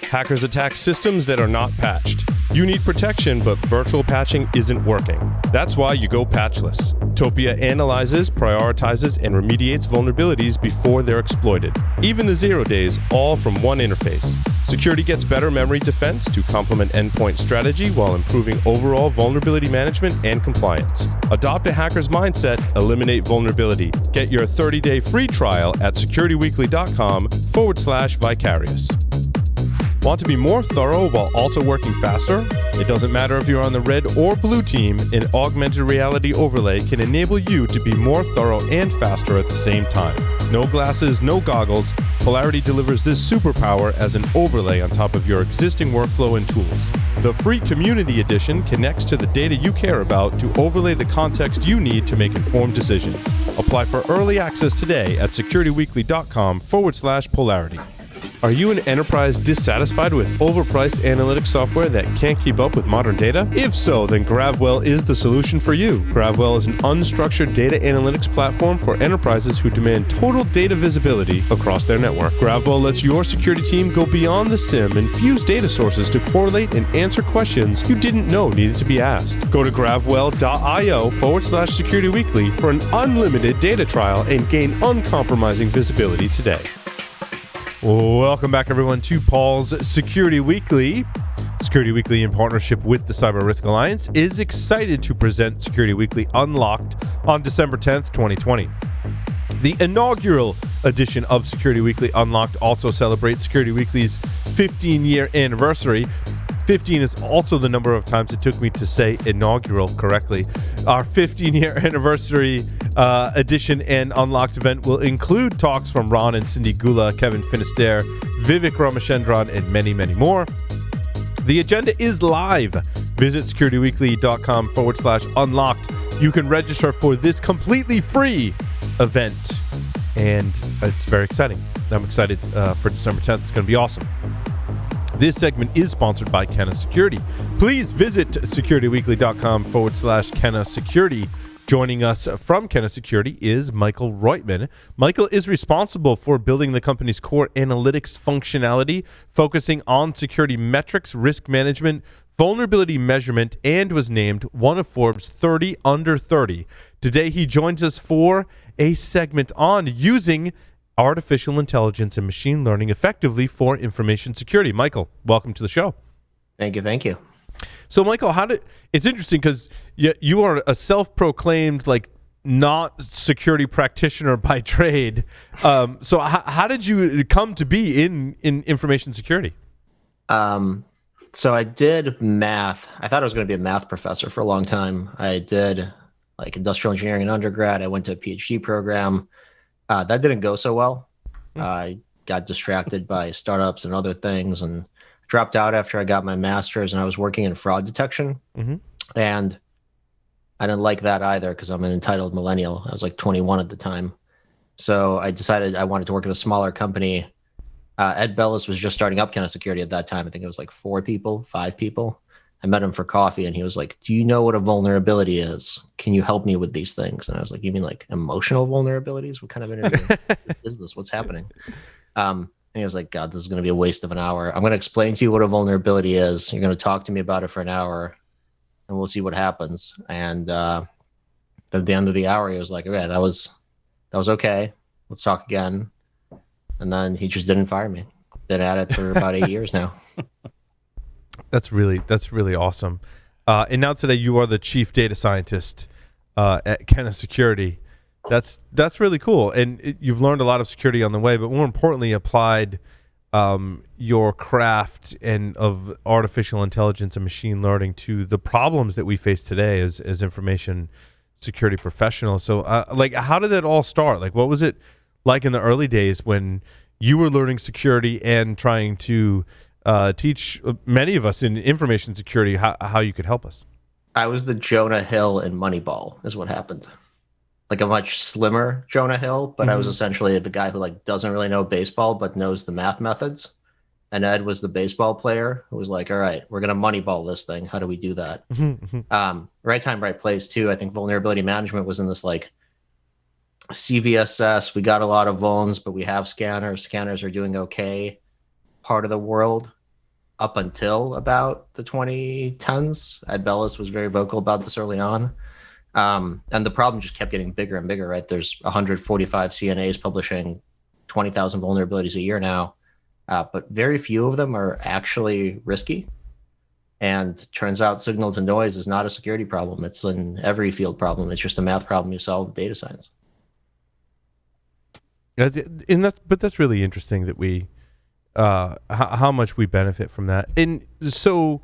Hackers attack systems that are not patched. You need protection, but virtual patching isn't working. That's why you go patchless. Topia analyzes, prioritizes, and remediates vulnerabilities before they're exploited. Even the 0 days, all from one interface. Security gets better memory defense to complement endpoint strategy while improving overall vulnerability management and compliance. Adopt a hacker's mindset, eliminate vulnerability. Get your 30-day free trial at securityweekly.com/vicarious. Want to be more thorough while also working faster? It doesn't matter if you're on the red or blue team, an augmented reality overlay can enable you to be more thorough and faster at the same time. No glasses, no goggles. Polarity delivers this superpower as an overlay on top of your existing workflow and tools. The free Community Edition connects to the data you care about to overlay the context you need to make informed decisions. Apply for early access today at securityweekly.com/polarity. Are you an enterprise dissatisfied with overpriced analytics software that can't keep up with modern data? If so, then GravWell is the solution for you. GravWell is an unstructured data analytics platform for enterprises who demand total data visibility across their network. GravWell lets your security team go beyond the SIM and fuse data sources to correlate and answer questions you didn't know needed to be asked. Go to gravwell.io/securityweekly for an unlimited data trial and gain uncompromising visibility today. Welcome back, everyone, to Paul's Security Weekly. Security Weekly, in partnership with the Cyber Risk Alliance, is excited to present Security Weekly Unlocked on December 10th, 2020. The inaugural edition of Security Weekly Unlocked also celebrates Security Weekly's 15-year anniversary. 15 is also the number of times it took me to say inaugural correctly. Our 15-year anniversary edition and Unlocked event will include talks from Ron and Cindy Gula, Kevin Finisterre, Vivek Ramachandran, and many, many more. The agenda is live. Visit securityweekly.com/unlocked. You can register for this completely free event, and it's very exciting. I'm excited for December 10th. It's going to be awesome. This segment is sponsored by Kenna Security. Please visit securityweekly.com/Kenna Security. Joining us from Kenna Security is Michael Roytman. Michael is responsible for building the company's core analytics functionality, focusing on security metrics, risk management, vulnerability measurement, and was named one of Forbes 30 Under 30. Today, he joins us for a segment on using artificial intelligence and machine learning effectively for information security. Michael, welcome to the show. Thank you. So, Michael, it's interesting because you are a self-proclaimed, not security practitioner by trade. So how did you come to be in information security? So I did math. I thought I was going to be a math professor for a long time. I did industrial engineering in undergrad. I went to a PhD program. That didn't go so well. I got distracted by startups and other things and dropped out after I got my master's, and I was working in fraud detection. Mm-hmm. And I didn't like that either because I'm an entitled millennial. I was 21 at the time. So I decided I wanted to work at a smaller company. Ed Bellis was just starting up Kenna Security at that time. I think it was 5 people. I met him for coffee, and he was like, "Do you know what a vulnerability is? Can you help me with these things?" And I was like, "You mean emotional vulnerabilities? What kind of interview is this? What's happening?" And he was like, "God, this is going to be a waste of an hour. I'm going to explain to you what a vulnerability is. You're going to talk to me about it for an hour, and we'll see what happens." And at the end of the hour, he was like, "Okay, that was okay. Let's talk again." And then he just didn't fire me. Been at it for about 8 years now. That's really awesome. And now today you are the chief data scientist at Kenna Security. That's really cool. And you've learned a lot of security on the way, but more importantly, applied your craft and of artificial intelligence and machine learning to the problems that we face today as information security professionals. So how did that all start? What was it like in the early days when you were learning security and trying to teach many of us in information security how you could help us? I was the Jonah Hill in Moneyball is what happened. A much slimmer Jonah Hill, but I was essentially the guy who doesn't really know baseball but knows the math methods. And Ed was the baseball player who was like, "All right, we're going to Moneyball this thing. How do we do that?" Right time, right place too. I think vulnerability management was in this CVSS. We got a lot of vulns, but we have scanners. Scanners are doing okay. Part of the world. up until about the 2010s. Ed Bellis was very vocal about this early on. And the problem just kept getting bigger and bigger, right? There's 145 CNAs publishing 20,000 vulnerabilities a year now, but very few of them are actually risky. And turns out signal to noise is not a security problem. It's an every field problem. It's just a math problem you solve with data science. But that's really interesting that we, how much we benefit from that. And so,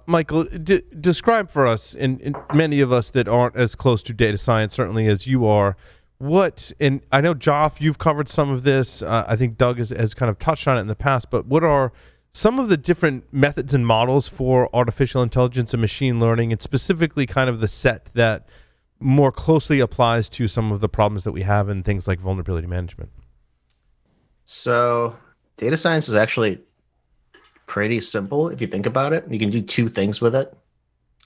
Michael, describe for us, and many of us that aren't as close to data science, certainly as you are, and I know, Joff, you've covered some of this. I think Doug has kind of touched on it in the past, but what are some of the different methods and models for artificial intelligence and machine learning, and specifically kind of the set that more closely applies to some of the problems that we have in things like vulnerability management? So data science is actually pretty simple if you think about it. You can do two things with it,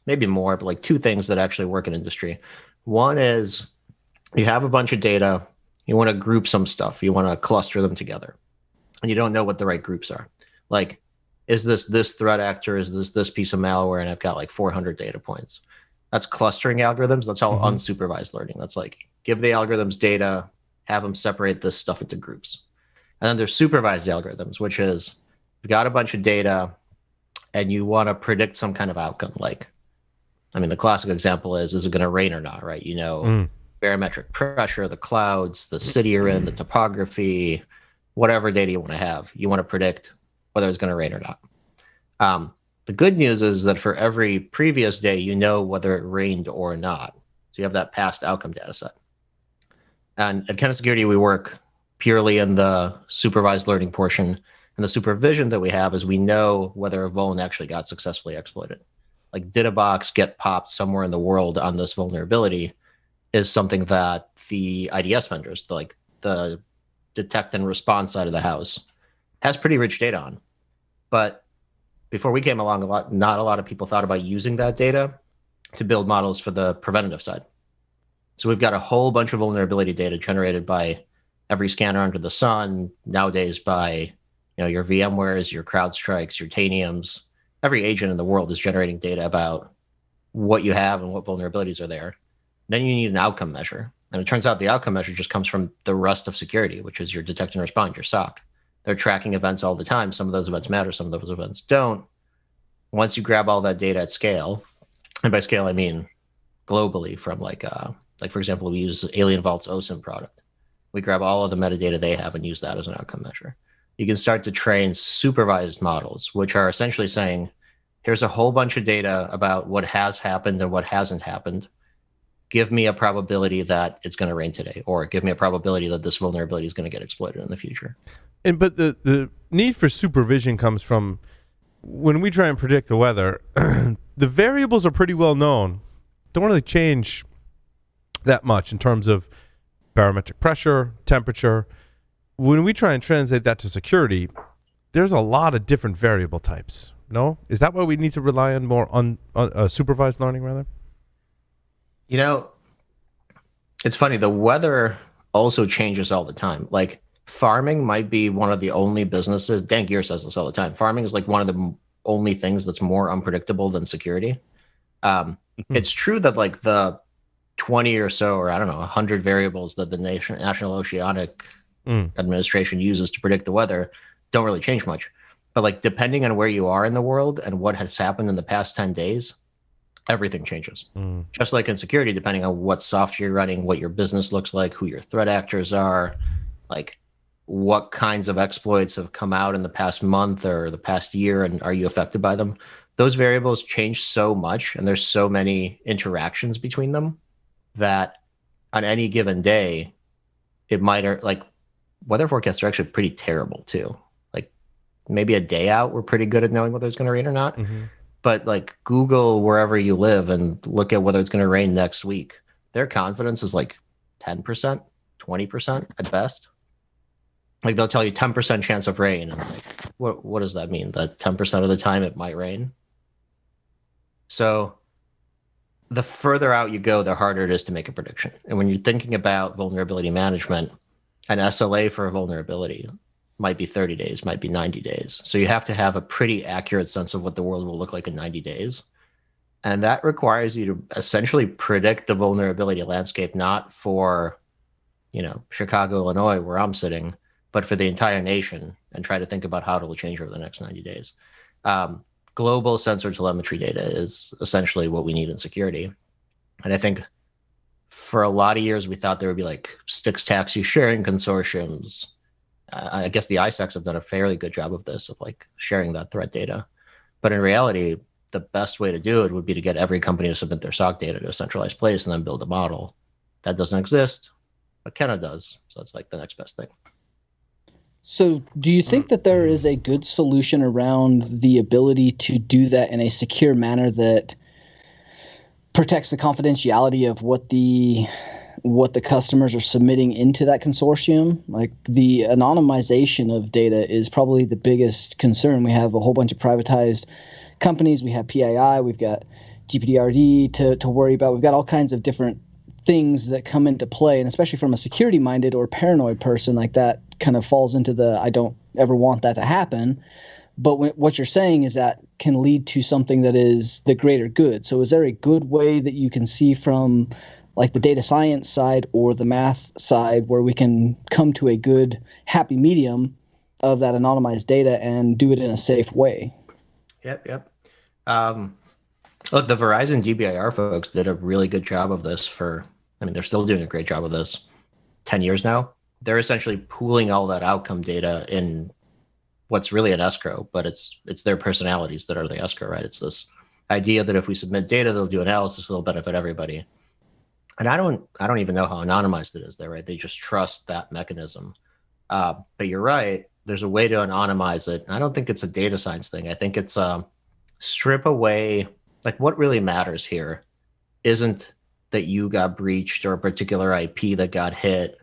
maybe more, but like two things that actually work in industry. One is you have a bunch of data, you want to group some stuff, you want to cluster them together, and you don't know what the right groups are. Like, is this threat actor? Is this piece of malware? And I've got like 400 data points. That's clustering algorithms. That's all unsupervised learning. That's like give the algorithms data, have them separate this stuff into groups. And then there's supervised algorithms, which is you've got a bunch of data and you want to predict some kind of outcome. Like, I mean, the classic example is it going to rain or not, right? You know, barometric pressure, the clouds, the city you're in, the topography, whatever data you want to have. You want to predict whether it's going to rain or not. The good news is that for every previous day, you know whether it rained or not. So you have that past outcome data set. And at Kenneth Security, we work purely in the supervised learning portion. And the supervision that we have is we know whether a vuln actually got successfully exploited. Like, did a box get popped somewhere in the world on this vulnerability is something that the IDS vendors, like the detect and response side of the house, has pretty rich data on. But before we came along, not a lot of people thought about using that data to build models for the preventative side. So we've got a whole bunch of vulnerability data generated by every scanner under the sun, nowadays by your VMwares, your CrowdStrikes, your Taniums. Every agent in the world is generating data about what you have and what vulnerabilities are there. Then you need an outcome measure. And it turns out the outcome measure just comes from the rest of security, which is your detect and respond, your SOC. They're tracking events all the time. Some of those events matter, some of those events don't. Once you grab all that data at scale, and by scale I mean globally, from like for example, we use Alien Vault's OSINT product. We grab all of the metadata they have and use that as an outcome measure. You can start to train supervised models, which are essentially saying, here's a whole bunch of data about what has happened and what hasn't happened. Give me a probability that it's going to rain today, or give me a probability that this vulnerability is going to get exploited in the future. But the need for supervision comes from when we try and predict the weather, the variables are pretty well known. Don't really change that much in terms of barometric pressure, temperature. When we try and translate that to security, there's a lot of different variable types. No? Is that why we need to rely on more on supervised learning, rather? It's funny. The weather also changes all the time. Like, farming might be one of the only businesses. Dan Gear says this all the time. Farming is like one of the only things that's more unpredictable than security. It's true that like the 20 or so, or I don't know, 100 variables that the National Oceanic Administration uses to predict the weather don't really change much. But like, depending on where you are in the world and what has happened in the past 10 days, everything changes. Just like in security, depending on what software you're running, what your business looks like, who your threat actors are, like what kinds of exploits have come out in the past month or the past year, and are you affected by them? Those variables change so much, and there's so many interactions between them that on any given day, it might, like, weather forecasts are actually pretty terrible too. Like, maybe a day out, we're pretty good at knowing whether it's going to rain or not. But like, Google wherever you live and look at whether it's going to rain next week. Their confidence is like 10%, 20% at best. Like, they'll tell you 10% chance of rain. And like, what does that mean? That 10% of the time it might rain? So the further out you go, the harder it is to make a prediction. And when you're thinking about vulnerability management, an SLA for a vulnerability, might be 30 days, might be 90 days. So you have to have a pretty accurate sense of what the world will look like in 90 days. And that requires you to essentially predict the vulnerability landscape, not for, Chicago, Illinois, where I'm sitting, but for the entire nation, and try to think about how it'll change over the next 90 days. Global sensor telemetry data is essentially what we need in security. And I think for a lot of years, we thought there would be like sticks taxi sharing consortiums. I guess the ISACs have done a fairly good job of this, of like sharing that threat data. But in reality, the best way to do it would be to get every company to submit their SOC data to a centralized place and then build a model. That doesn't exist, but Kenna does. So it's like the next best thing. So do you think that there is a good solution around the ability to do that in a secure manner that protects the confidentiality of what the customers are submitting into that consortium? Like, the anonymization of data is probably the biggest concern. We have a whole bunch of privatized companies. We have PII. We've got GPDRD to worry about. We've got all kinds of different things that come into play, and especially from a security-minded or paranoid person, like that kind of falls into the I don't ever want that to happen. But what you're saying is that can lead to something that is the greater good. So is there a good way that you can see from like the data science side or the math side where we can come to a good happy medium of that anonymized data and do it in a safe way? Yep. Look, the Verizon DBIR folks did a really good job of this they're still doing a great job of this 10 years now. They're essentially pooling all that outcome data in what's really an escrow, but it's their personalities that are the escrow, right? It's this idea that if we submit data, they'll do analysis, it'll benefit everybody. And I don't even know how anonymized it is there, right? They just trust that mechanism. But you're right, there's a way to anonymize it. I don't think it's a data science thing. I think it's strip away, like what really matters here isn't that you got breached or a particular IP that got hit.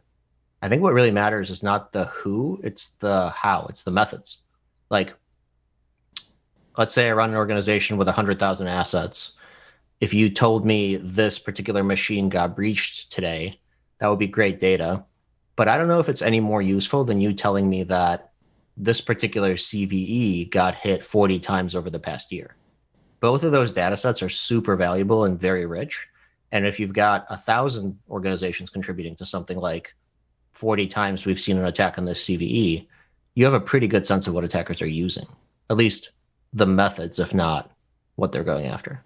I think what really matters is not the who, it's the how, it's the methods. Like, let's say I run an organization with 100,000 assets. If you told me this particular machine got breached today, that would be great data. But I don't know if it's any more useful than you telling me that this particular CVE got hit 40 times over the past year. Both of those data sets are super valuable and very rich. And if you've got 1,000 organizations contributing to something like 40 times we've seen an attack on this CVE, you have a pretty good sense of what attackers are using, at least the methods, if not what they're going after.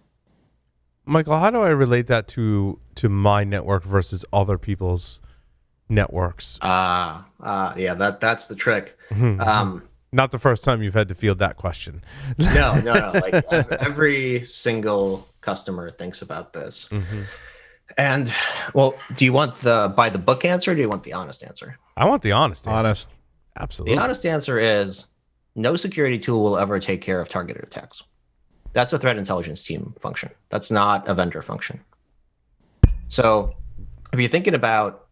Michael, how do I relate that to my network versus other people's networks? Yeah, that's the trick. Not the first time you've had to field that question. No. Like every single customer thinks about this. Mm-hmm. And well, do you want the by the book answer or do you want the honest answer? I want the honest answer. Honest. Absolutely. The honest answer is no security tool will ever take care of targeted attacks. That's a threat intelligence team function. That's not a vendor function. So if you're thinking about,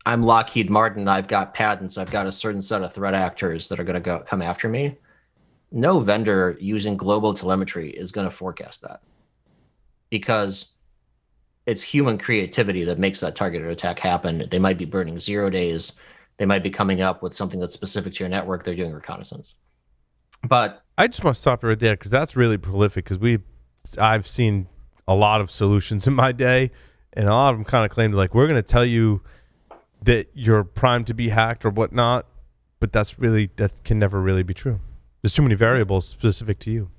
I'm Lockheed Martin, I've got patents, I've got a certain set of threat actors that are going to come after me, no vendor using global telemetry is going to forecast that, because it's human creativity that makes that targeted attack happen. They might be burning 0 days. They might be coming up with something that's specific to your network. They're doing reconnaissance. But I just want to stop you right there because that's really prolific, because I've seen a lot of solutions in my day, and a lot of them kind of claim to, like, we're going to tell you that you're primed to be hacked or whatnot, but that can never really be true. There's too many variables specific to you.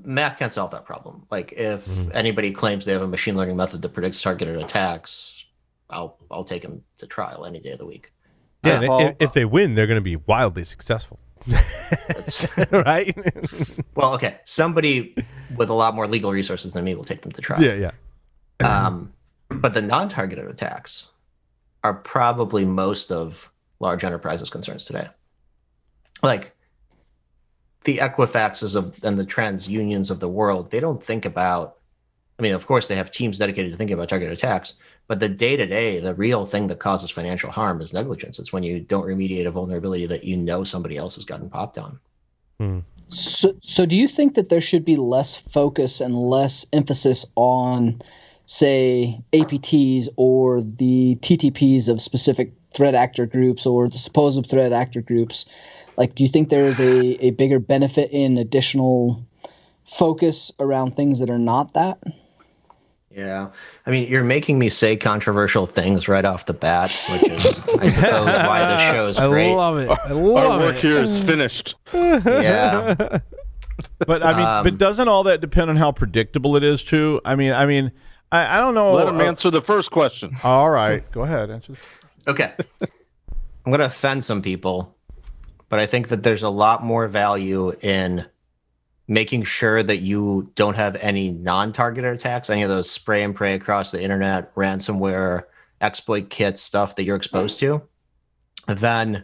Math can't solve that problem. Like, if anybody claims they have a machine learning method that predicts targeted attacks, I'll take them to trial any day of the week. Yeah, and if they win, they're going to be wildly successful. Right? Well, okay. Somebody with a lot more legal resources than me will take them to trial. Yeah. But the non-targeted attacks are probably most of large enterprises' concerns today. Like the Equifaxes and the TransUnions of the world, they don't think about, I mean, of course they have teams dedicated to thinking about targeted attacks, but the day-to-day, the real thing that causes financial harm is negligence. It's when you don't remediate a vulnerability that you know somebody else has gotten popped on. So do you think that there should be less focus and less emphasis on, say, APTs or the TTPs of specific threat actor groups or the supposed threat actor groups. Like, do you think there is a bigger benefit in additional focus around things that are not that? Yeah. I mean, you're making me say controversial things right off the bat, which is, I suppose, why this show is great. I love it. I love Our work it. here is finished. Yeah. But I mean, but doesn't all that depend on how predictable it is too? I don't know. Let him answer the first question. All right, go ahead. Answer. Okay. I'm going to offend some people, but I think that there's a lot more value in making sure that you don't have any non-targeted attacks, any of those spray and pray across the internet, ransomware, exploit kits, stuff that you're exposed to, than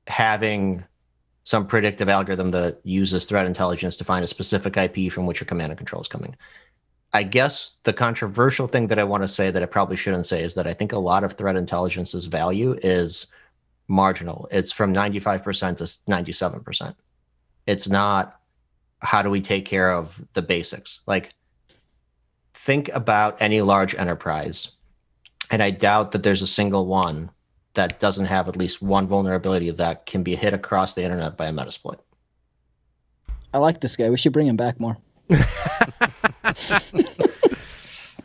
having some predictive algorithm that uses threat intelligence to find a specific IP from which your command and control is coming. I guess the controversial thing that I want to say that I probably shouldn't say is that I think a lot of threat intelligence's value is marginal. It's from 95% to 97%. It's not how do we take care of the basics. Like, think about any large enterprise, and I doubt that there's a single one that doesn't have at least one vulnerability that can be hit across the internet by a Metasploit. I like this guy. We should bring him back more.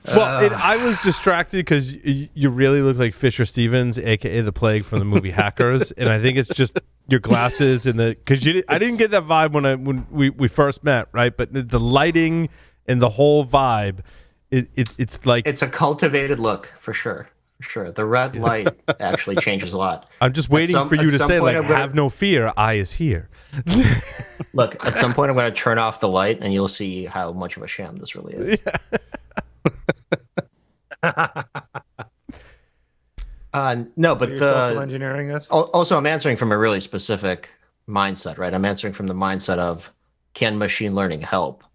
I was distracted because you really look like Fisher Stevens, aka the Plague from the movie Hackers, and I think it's just your glasses and because I didn't get that vibe when we first met, right? But the lighting and the whole vibe, it's like it's a cultivated look for sure. For sure, the red light actually changes a lot. I'm just waiting for you to say, like, have no fear, I is here. Look, at some point I'm going to turn off the light and you'll see how much of a sham this really is. Yeah. No, but the engineering is also I'm answering from a really specific mindset, right? I'm answering from the mindset of, can machine learning help?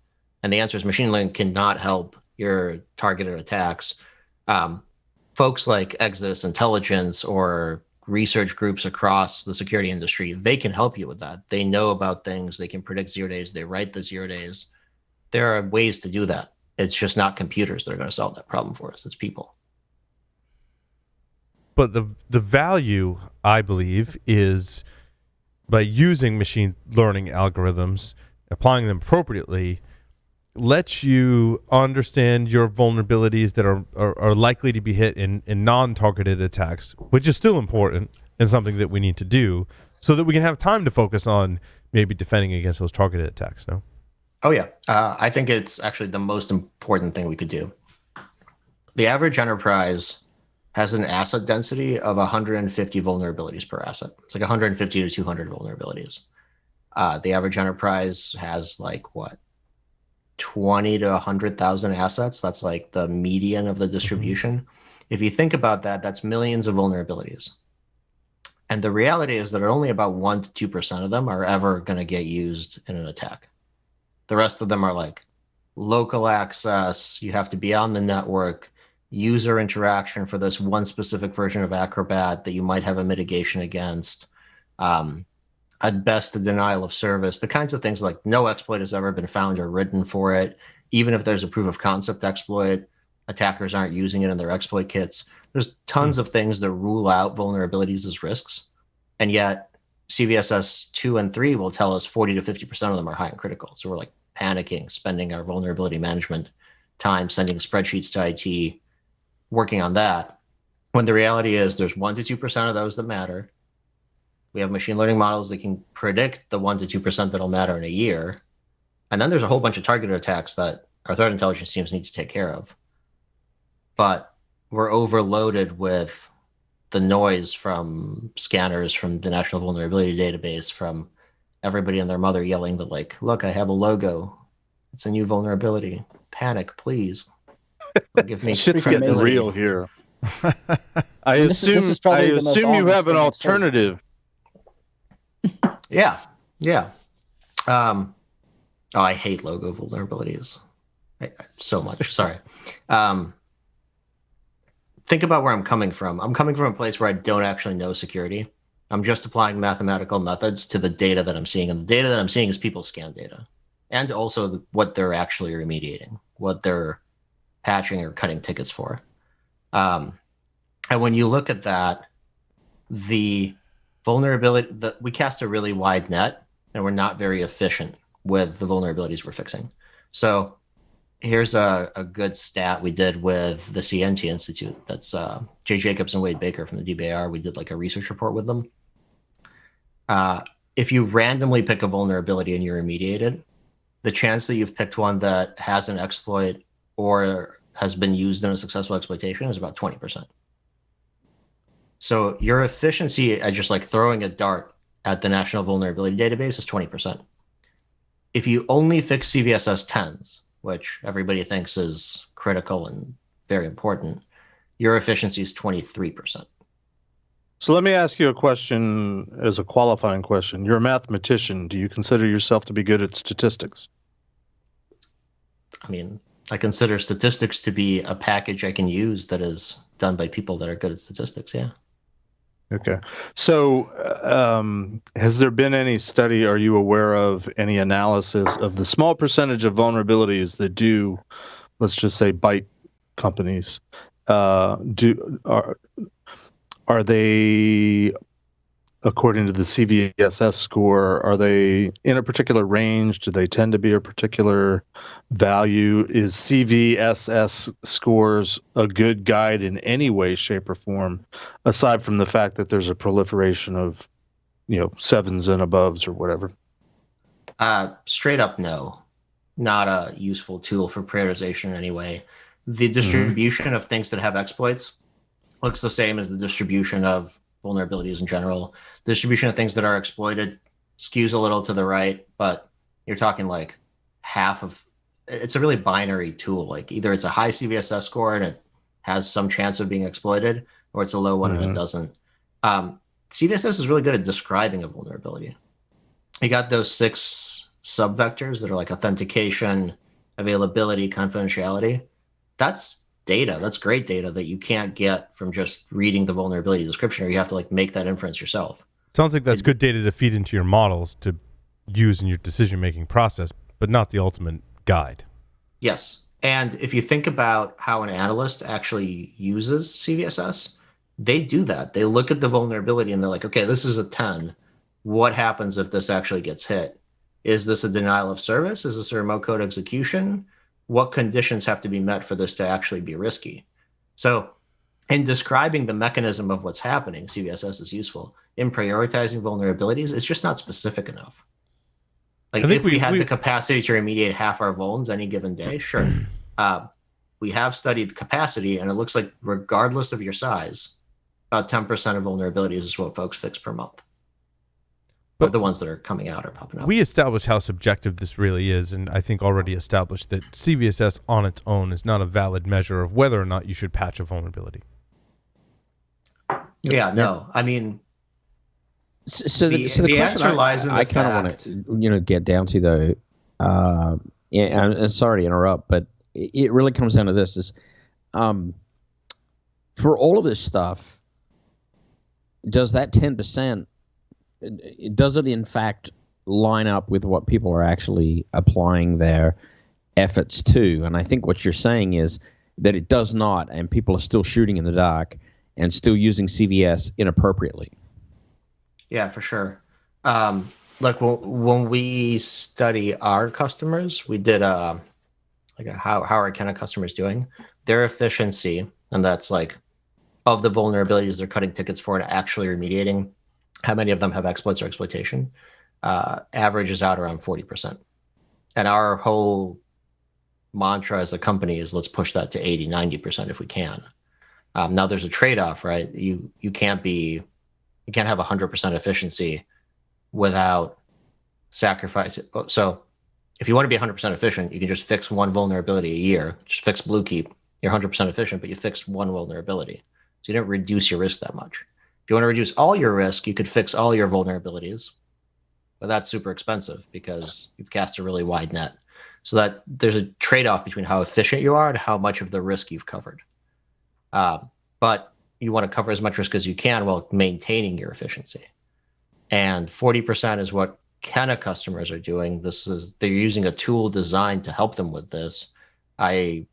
And the answer is machine learning cannot help your targeted attacks. Folks like Exodus Intelligence or research groups across the security industry, they can help you with that. They know about things. They can predict 0 days. They write the 0 days. There are ways to do that. It's just not computers that are going to solve that problem for us. It's people. But the value, I believe, is by using machine learning algorithms, applying them appropriately, lets you understand your vulnerabilities that are likely to be hit in non-targeted attacks, which is still important and something that we need to do so that we can have time to focus on maybe defending against those targeted attacks, no? Oh, yeah. I think it's actually the most important thing we could do. The average enterprise has an asset density of 150 vulnerabilities per asset. It's like 150 to 200 vulnerabilities. The average enterprise has like, what, 20 to 100,000 assets. That's like the median of the distribution. Mm-hmm. If you think about that, that's millions of vulnerabilities. And the reality is that only about 1 to 2% of them are ever going to get used in an attack. The rest of them are like local access. You have to be on the network, user interaction for this one specific version of Acrobat that you might have a mitigation against. At best, a denial of service, the kinds of things like no exploit has ever been found or written for it. Even if there's a proof of concept exploit, attackers aren't using it in their exploit kits. There's tons of things that rule out vulnerabilities as risks. And yet CVSS 2 and 3 will tell us 40 to 50% of them are high and critical. So we're like panicking, spending our vulnerability management time, sending spreadsheets to IT, working on that. When the reality is there's 1 to 2% of those that matter. We have machine learning models that can predict the 1 to 2% that'll matter in a year. And then there's a whole bunch of targeted attacks that our threat intelligence teams need to take care of. But we're overloaded with the noise from scanners, from the National Vulnerability Database, from everybody and their mother yelling that, like, look, I have a logo. It's a new vulnerability. Panic, please. Give me shit's getting real here. I assume you have an alternative. Yeah. I hate logo vulnerabilities so much. Sorry. Think about where I'm coming from. I'm coming from a place where I don't actually know security. I'm just applying mathematical methods to the data that I'm seeing. And the data that I'm seeing is people's scan data. And also what they're actually remediating, what they're patching or cutting tickets for. And when you look at that, the vulnerability that we cast a really wide net, and we're not very efficient with the vulnerabilities we're fixing. So here's a good stat we did with the CNT Institute. That's Jay Jacobs and Wade Baker from the DBAR. We did like a research report with them. If you randomly pick a vulnerability and you remediate it, the chance that you've picked one that has an exploit or has been used in a successful exploitation is about 20%. So your efficiency at just like throwing a dart at the National Vulnerability Database is 20%. If you only fix CVSS 10s, which everybody thinks is critical and very important, your efficiency is 23%. So let me ask you a question as a qualifying question. You're a mathematician. Do you consider yourself to be good at statistics? I mean, I consider statistics to be a package I can use that is done by people that are good at statistics, yeah. Okay. So has there been any study, are you aware of any analysis of the small percentage of vulnerabilities that do, let's just say, bite companies? Are they, according to the CVSS score, are they in a particular range? Do they tend to be a particular value? Is CVSS scores a good guide in any way, shape, or form, aside from the fact that there's a proliferation of, 7s and aboves or whatever? Straight up, no. Not a useful tool for prioritization in any way. The distribution of things that have exploits looks the same as the distribution of vulnerabilities in general. The distribution of things that are exploited skews a little to the right, but you're talking like half of it's a really binary tool. Like either it's a high CVSS score and it has some chance of being exploited, or it's a low one and it doesn't. CVSS is really good at describing a vulnerability. You got those 6 subvectors that are like authentication, availability, confidentiality. That's data. That's great data that you can't get from just reading the vulnerability description, or you have to like make that inference yourself. Sounds like that's good data to feed into your models to use in your decision-making process, but not the ultimate guide. Yes. And if you think about how an analyst actually uses CVSS, they do that. They look at the vulnerability and they're like, okay, this is a 10. What happens if this actually gets hit? Is this a denial of service? Is this a remote code execution? What conditions have to be met for this to actually be risky? So in describing the mechanism of what's happening, CVSS is useful. In prioritizing vulnerabilities, it's just not specific enough. Like if we had the capacity to remediate half our vulns any given day, sure. We have studied capacity, and it looks like regardless of your size, about 10% of vulnerabilities is what folks fix per month. But the ones that are coming out are popping up. We established how subjective this really is, and I think already established that CVSS on its own is not a valid measure of whether or not you should patch a vulnerability. Yeah, no. I mean, so the question answer lies in the I kind of want to get down to though, and sorry to interrupt, but it really comes down to this: is for all of this stuff, does that 10%? Does it in fact line up with what people are actually applying their efforts to? And I think what you're saying is that it does not, and people are still shooting in the dark and still using CVS inappropriately. Yeah, for sure. Like when we study our customers, we did how are Kenna customers doing? Their efficiency, and that's like of the vulnerabilities they're cutting tickets for and actually remediating, how many of them have exploits or exploitation, averages out around 40%. And our whole mantra as a company is let's push that to 80, 90% if we can. Now there's a trade-off, right? You can't have 100% efficiency without sacrifice. So if you want to be 100% efficient, you can just fix one vulnerability a year, just fix Bluekeep. You're 100% efficient, but you fixed one vulnerability. So you don't reduce your risk that much. If you want to reduce all your risk, you could fix all your vulnerabilities, but that's super expensive because you've cast a really wide net. So that there's a trade-off between how efficient you are and how much of the risk you've covered. But you want to cover as much risk as you can while maintaining your efficiency. And 40% is what Kenna customers are doing. They're using a tool designed to help them with this. I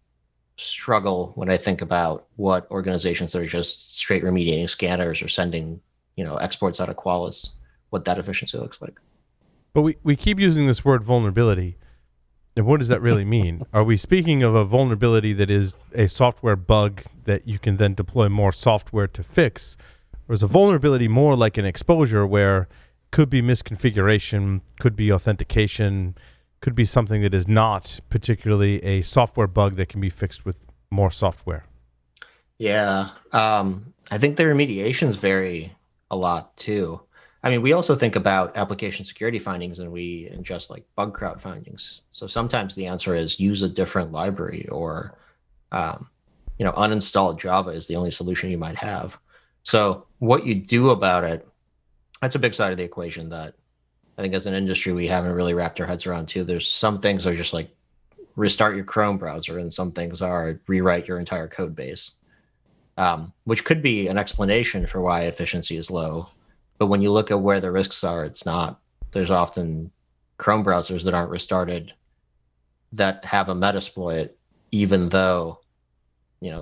struggle when I think about what organizations that are just straight remediating scanners or sending exports out of Qualys, what that efficiency looks like. But we keep using this word vulnerability. And what does that really mean? Are we speaking of a vulnerability that is a software bug that you can then deploy more software to fix? Or is a vulnerability more like an exposure where could be misconfiguration, could be authentication, could be something that is not particularly a software bug that can be fixed with more software? Yeah. I think the remediations vary a lot too. I mean, we also think about application security findings and we ingest like bug crowd findings. So sometimes the answer is use a different library or, uninstall Java is the only solution you might have. So what you do about it, that's a big side of the equation that I think as an industry, we haven't really wrapped our heads around too. There's some things are just like restart your Chrome browser and some things are rewrite your entire code base, which could be an explanation for why efficiency is low. But when you look at where the risks are, it's not. There's often Chrome browsers that aren't restarted that have a Metasploit, even though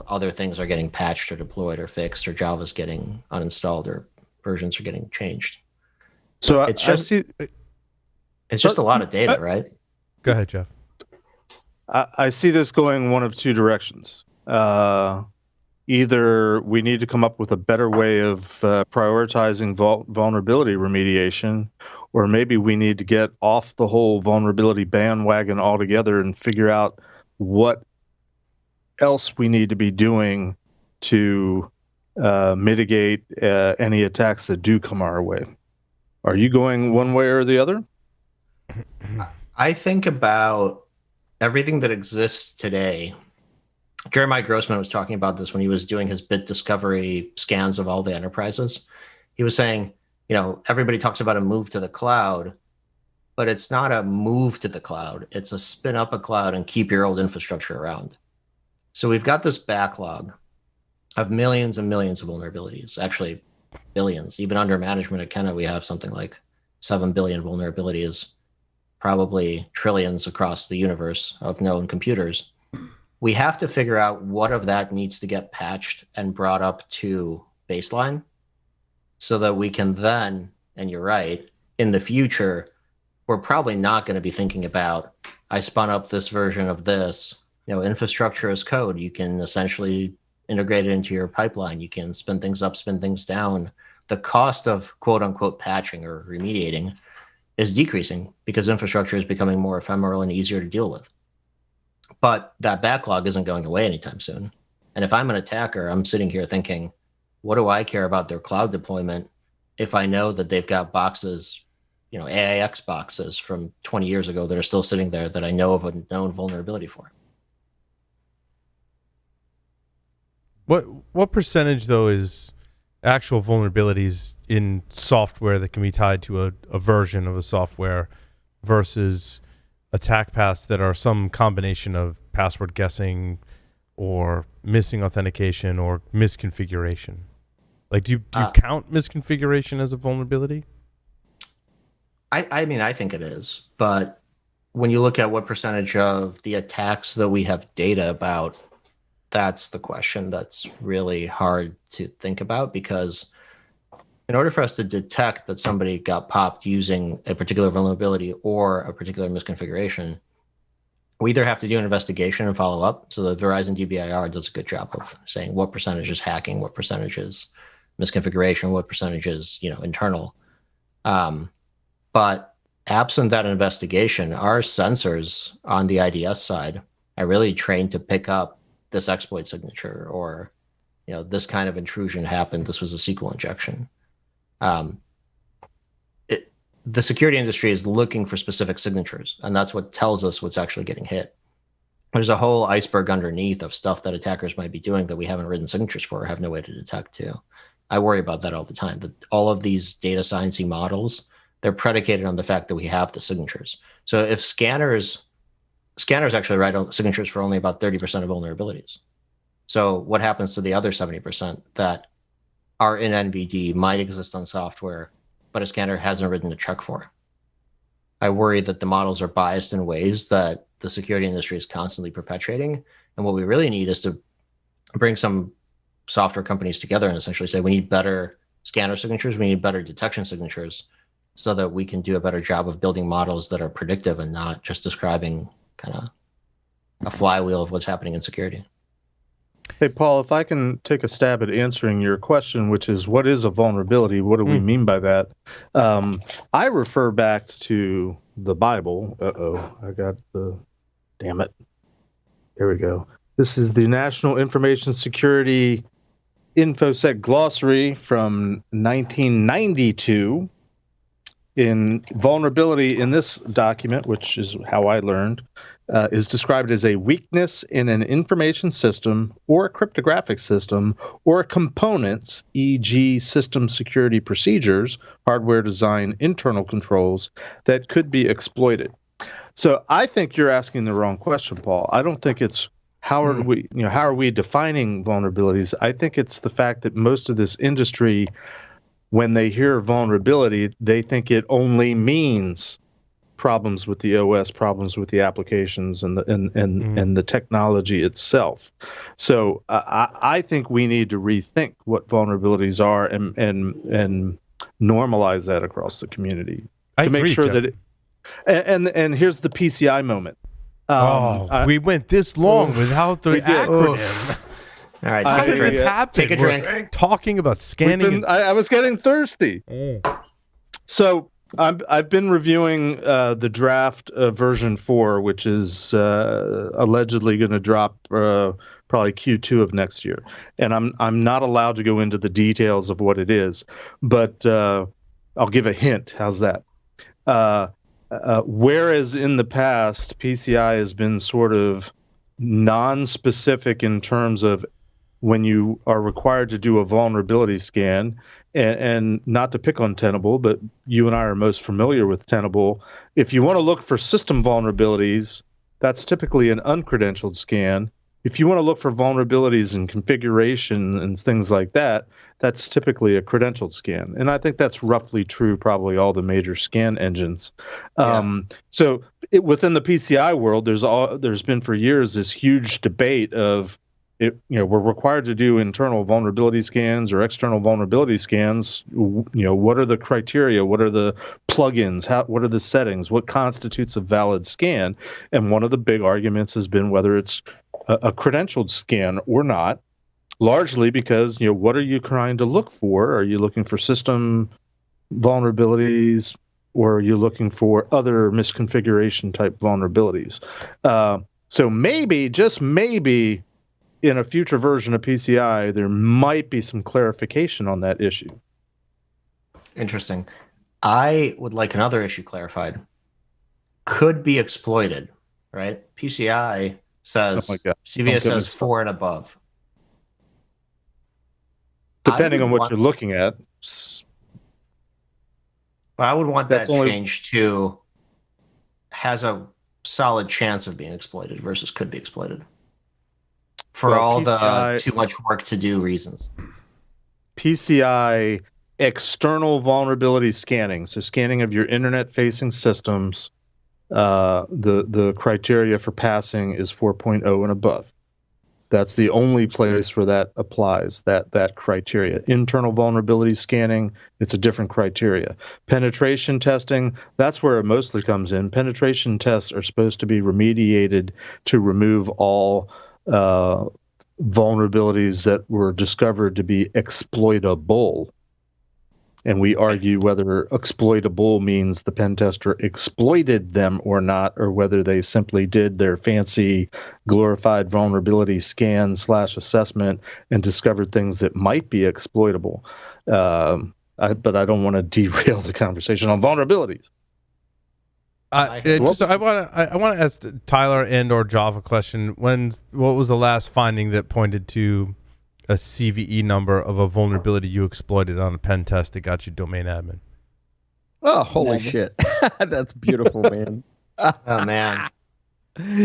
other things are getting patched or deployed or fixed, or Java's getting uninstalled or versions are getting changed. So it's just a lot of data, right? Go ahead, Jeff. I see this going one of two directions. Either we need to come up with a better way of prioritizing vulnerability remediation, or maybe we need to get off the whole vulnerability bandwagon altogether and figure out what else we need to be doing to mitigate any attacks that do come our way. Are you going one way or the other? I think about everything that exists today. Jeremiah Grossman was talking about this when he was doing his bit discovery scans of all the enterprises. He was saying, everybody talks about a move to the cloud, but it's not a move to the cloud. It's a spin up a cloud and keep your old infrastructure around. So we've got this backlog of millions and millions of vulnerabilities, actually billions. Even under management at Kenna, we have something like 7 billion vulnerabilities, probably trillions across the universe of known computers. We have to figure out what of that needs to get patched and brought up to baseline so that we can then, and you're right, in the future, we're probably not going to be thinking about, I spun up this version of this. Infrastructure as code. You can essentially integrate it into your pipeline. You can spin things up, spin things down. The cost of quote unquote patching or remediating is decreasing because infrastructure is becoming more ephemeral and easier to deal with. But that backlog isn't going away anytime soon. And if I'm an attacker, I'm sitting here thinking, what do I care about their cloud deployment if I know that they've got boxes, AIX boxes from 20 years ago that are still sitting there that I know of a known vulnerability for? What percentage, though, is actual vulnerabilities in software that can be tied to a version of a software versus attack paths that are some combination of password guessing or missing authentication or misconfiguration? Like, do you count misconfiguration as a vulnerability? I mean, I think it is. But when you look at what percentage of the attacks that we have data about, that's the question that's really hard to think about, because in order for us to detect that somebody got popped using a particular vulnerability or a particular misconfiguration, we either have to do an investigation and follow up. So the Verizon DBIR does a good job of saying what percentage is hacking, what percentage is misconfiguration, what percentage is internal. But absent that investigation, our sensors on the IDS side are really trained to pick up this exploit signature, or this kind of intrusion happened. This was a SQL injection. The security industry is looking for specific signatures, and that's what tells us what's actually getting hit. There's a whole iceberg underneath of stuff that attackers might be doing that we haven't written signatures for or have no way to detect too. I worry about that all the time, that all of these data sciencey models, they're predicated on the fact that we have the signatures. So if scanners actually write signatures for only about 30% of vulnerabilities. So what happens to the other 70% that are in NVD, might exist on software, but a scanner hasn't written a check for? I worry that the models are biased in ways that the security industry is constantly perpetuating. And what we really need is to bring some software companies together and essentially say, we need better scanner signatures. We need better detection signatures so that we can do a better job of building models that are predictive and not just describing kind of a flywheel of what's happening in security. Hey, Paul, if I can take a stab at answering your question, which is what is a vulnerability? What do we mean by that? I refer back to the Bible. Damn it. Here we go. This is the National Information Security Infosec Glossary from 1992. In vulnerability in this document, which is how I learned, is described as a weakness in an information system or a cryptographic system or components, e.g. system security procedures, hardware design, internal controls, that could be exploited. So I think you're asking the wrong question, Paul. I don't think it's how are we defining vulnerabilities? I think it's the fact that most of this industry, when they hear vulnerability, they think it only means problems with the OS, problems with the applications, and the technology itself. So I think we need to rethink what vulnerabilities are and normalize that across the community to make sure that. And here's the PCI moment. We went this long without the acronym. All right, How did this happen? Take a drink. We're talking about scanning. I was getting thirsty. So I've been reviewing the draft version 4, which is allegedly going to drop probably Q2 of next year, and I'm not allowed to go into the details of what it is, but I'll give a hint. How's that? Whereas in the past, PCI has been sort of non-specific in terms of when you are required to do a vulnerability scan, and not to pick on Tenable, but you and I are most familiar with Tenable. If you want to look for system vulnerabilities, that's typically an uncredentialed scan. If you want to look for vulnerabilities in configuration and things like that, that's typically a credentialed scan. And I think that's roughly true, probably all the major scan engines. So within the PCI world, there's been for years this huge debate of, we're required to do internal vulnerability scans or external vulnerability scans. What are the criteria? What are the plugins? What are the settings? What constitutes a valid scan? And one of the big arguments has been whether it's a credentialed scan or not, largely because, what are you trying to look for? Are you looking for system vulnerabilities, or are you looking for other misconfiguration type vulnerabilities? So maybe, just maybe, in a future version of PCI, there might be some clarification on that issue. Interesting. I would like another issue clarified. Could be exploited, right? PCI says CVS says 4 and above. Depending on what you're looking at. But I would want that changed to has a solid chance of being exploited versus could be exploited. For all PCI, the too much work to do reasons. PCI external vulnerability scanning, so scanning of your internet-facing systems, the criteria for passing is 4.0 and above. That's the only place where that applies, that criteria. Internal vulnerability scanning, it's a different criteria. Penetration testing, that's where it mostly comes in. Penetration tests are supposed to be remediated to remove all vulnerabilities that were discovered to be exploitable. And we argue whether exploitable means the pen tester exploited them or not, or whether they simply did their fancy glorified vulnerability scan / assessment and discovered things that might be exploitable. But I don't want to derail the conversation on vulnerabilities. I want to ask Tyler and or Java a question. What was the last finding that pointed to a CVE number of a vulnerability you exploited on a pen test that got you domain admin? Oh, holy shit. That's beautiful, man. Oh, man.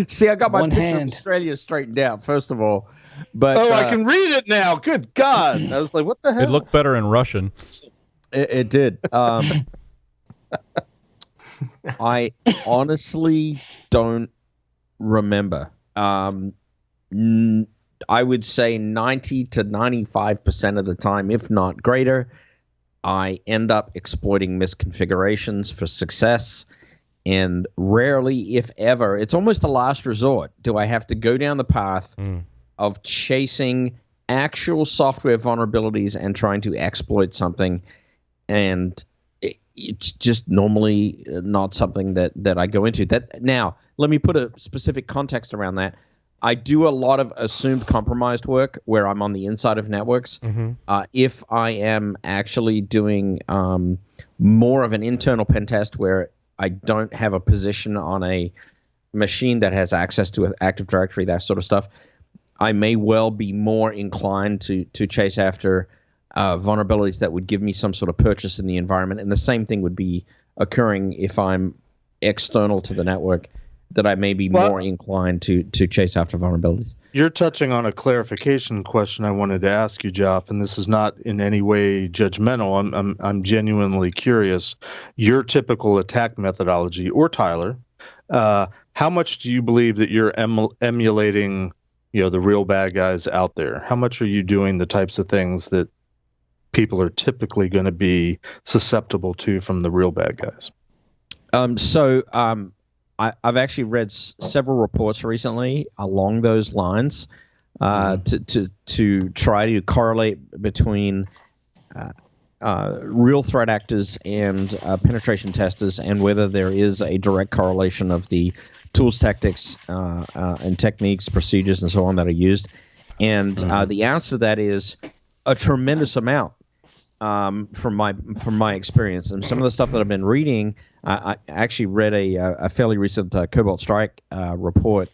See, I got my picture of Australia straightened out, first of all. But I can read it now. Good God. I was like, what the hell? It looked better in Russian. It did. I honestly don't remember. I would say 90 to 95% of the time, if not greater, I end up exploiting misconfigurations for success. And rarely, if ever, it's almost a last resort. Do I have to go down the path of chasing actual software vulnerabilities and trying to exploit something? And it's just normally not something that I go into. Now, let me put a specific context around that. I do a lot of assumed compromised work where I'm on the inside of networks. If I am actually doing more of an internal pen test where I don't have a position on a machine that has access to an Active Directory, that sort of stuff, I may well be more inclined to chase after vulnerabilities that would give me some sort of purchase in the environment. And the same thing would be occurring if I'm external to the network, that I may be more inclined to chase after vulnerabilities. You're touching on a clarification question I wanted to ask you, Jeff, and this is not in any way judgmental. I'm genuinely curious. Your typical attack methodology, or Tyler, how much do you believe that you're emulating, the real bad guys out there? How much are you doing the types of things that people are typically going to be susceptible to from the real bad guys? I've actually read several reports recently along those lines to try to correlate between real threat actors and penetration testers, and whether there is a direct correlation of the tools, tactics, and techniques, procedures, and so on that are used. And the answer to that is a tremendous amount. From my experience, and some of the stuff that I've been reading, I actually read a fairly recent Cobalt Strike report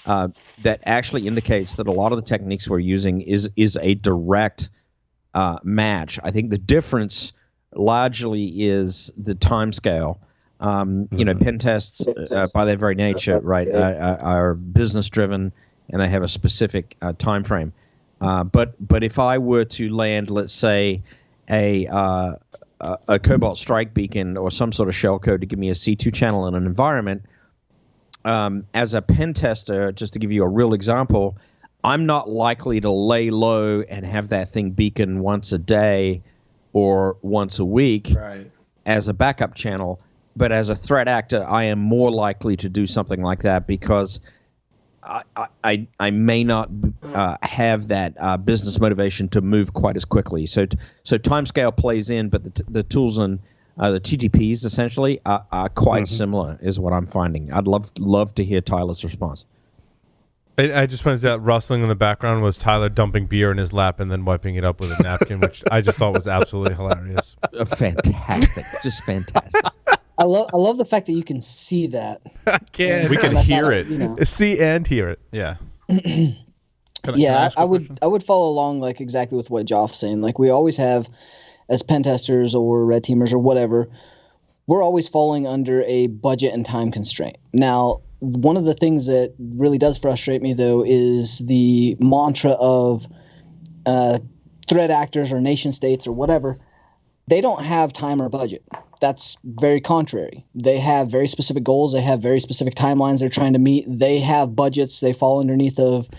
that actually indicates that a lot of the techniques we're using is a direct match. I think the difference largely is the time scale. Pen tests, by their very nature, right, are business driven, and they have a specific time frame. But if I were to land, let's say, a Cobalt Strike beacon or some sort of shellcode to give me a C2 channel in an environment, as a pen tester, just to give you a real example, I'm not likely to lay low and have that thing beacon once a day or once a week as a backup channel. But as a threat actor, I am more likely to do something like that because I may not have that business motivation to move quite as quickly. So timescale plays in, but the tools and the TTPs essentially are quite similar, is what I'm finding. I'd love to hear Tyler's response. I just wanted to say that rustling in the background was Tyler dumping beer in his lap and then wiping it up with a napkin, which I just thought was absolutely hilarious. Fantastic, just fantastic. I love the fact that you can see that. I can. We can hear it. See and hear it. Yeah. I would follow along like exactly with what Joff's saying. Like we always have, as pen testers or red teamers or whatever, we're always falling under a budget and time constraint. Now, one of the things that really does frustrate me though is the mantra of threat actors or nation states or whatever. They don't have time or budget. That's very contrary. They have very specific goals. They have very specific timelines they're trying to meet. They have budgets. They fall underneath of